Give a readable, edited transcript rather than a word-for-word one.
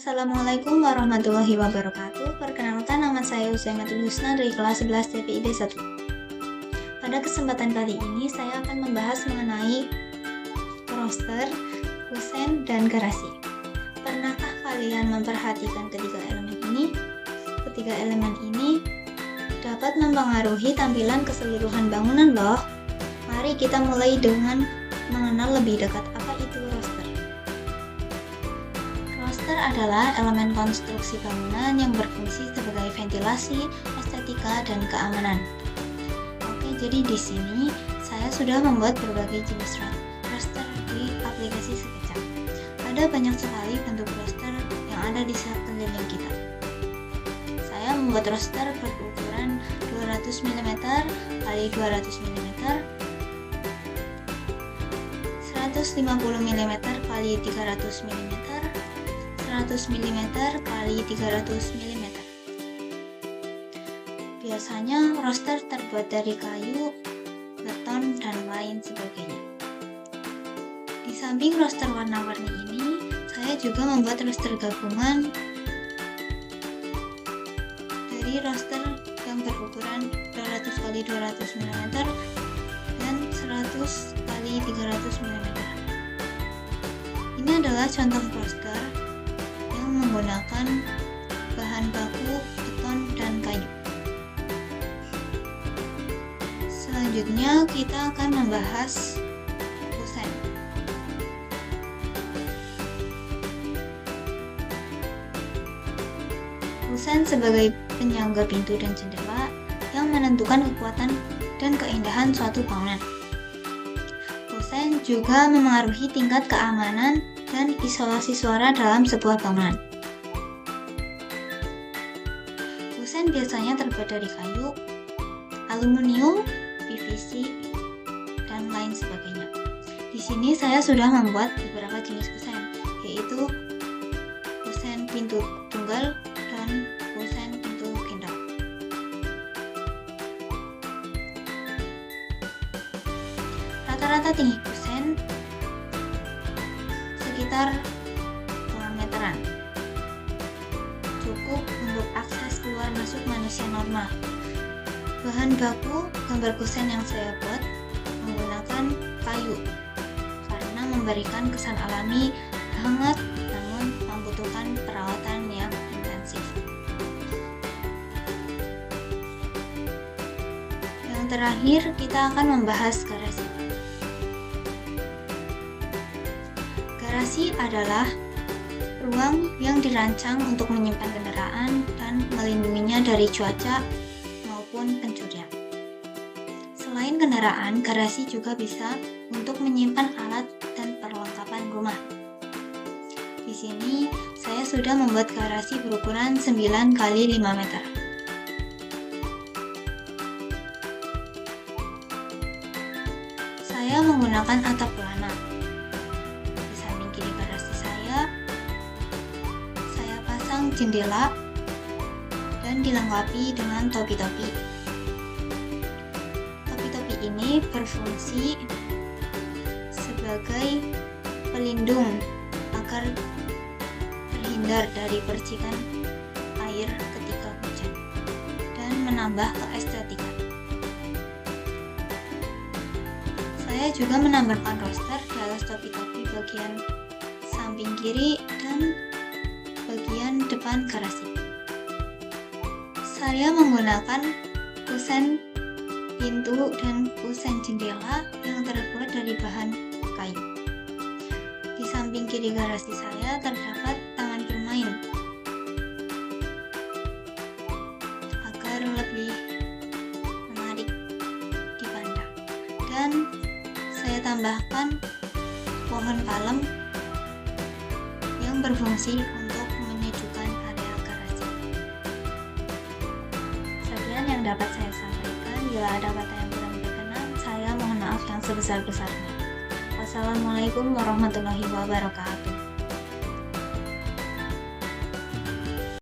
Assalamualaikum warahmatullahi wabarakatuh. Perkenalkan, nama saya Usaimatul Husna dari kelas 11 TPIB 1. Pada kesempatan kali ini saya akan membahas mengenai roster, kusen, dan garasi. Pernahkah kalian memperhatikan ketiga elemen ini? Ketiga elemen ini dapat mempengaruhi tampilan keseluruhan bangunan loh. Mari kita mulai dengan mengenal lebih dekat apa itu roster. Roster adalah elemen konstruksi bangunan yang berfungsi sebagai ventilasi, estetika, dan keamanan. Oke, jadi di sini saya sudah membuat berbagai jenis roster di aplikasi SketchUp. Ada banyak sekali bentuk roster yang ada di sekeliling kita. Saya membuat roster berukuran 200 mm x 200 mm, 150 mm x 300 mm, 100 mm x 300 mm. Biasanya roster terbuat dari kayu, beton, dan lain sebagainya. Di samping roster warna-warni ini, saya juga membuat roster gabungan dari roster yang berukuran 200 x 200 mm dan 100 x 300 mm. Ini adalah contoh roster menggunakan bahan baku beton dan kayu. Selanjutnya kita akan membahas kusen. Kusen sebagai penyangga pintu dan jendela yang menentukan kekuatan dan keindahan suatu bangunan. Kusen juga memengaruhi tingkat keamanan dan isolasi suara dalam sebuah bangunan. Kusen biasanya terbuat dari kayu, aluminium, PVC, dan lain sebagainya. Di sini saya sudah membuat beberapa jenis kusen, yaitu kusen pintu tunggal dan kusen pintu gendang. Rata-rata tinggi kusen sekitar 2 meteran, cukup untuk akses keluar masuk manusia normal. Bahan baku gambar kusen yang saya buat menggunakan kayu karena memberikan kesan alami, hangat, namun membutuhkan perawatan yang intensif. Yang terakhir, kita akan membahas garasi. Garasi adalah ruang yang dirancang untuk menyimpan kendaraan dan melindunginya dari cuaca maupun pencurian. Selain kendaraan, garasi juga bisa untuk menyimpan alat dan perlengkapan rumah. Di sini saya sudah membuat garasi berukuran 9 x 5 meter. Saya menggunakan atap pelana. Di samping kiri garasi saya pasang jendela dan dilengkapi dengan topi-topi. Topi-topi ini berfungsi sebagai pelindung agar terhindar dari percikan air ketika hujan dan menambah keestetikan. Saya juga menambahkan roster di atas topi-topi bagian samping kiri dan bagian depan garasi. Saya menggunakan kusen pintu dan kusen jendela yang terbuat dari bahan kayu. Di samping kiri garasi saya terdapat taman bermain agar lebih menarik dipandang. Dan saya tambahkan pohon palem yang berfungsi untuk menyejukkan area garasi. Sekian yang dapat saya sampaikan. Bila ada kata yang kurang berkenan, saya mohon maaf yang sebesar-besarnya. Wassalamualaikum warahmatullahi wabarakatuh.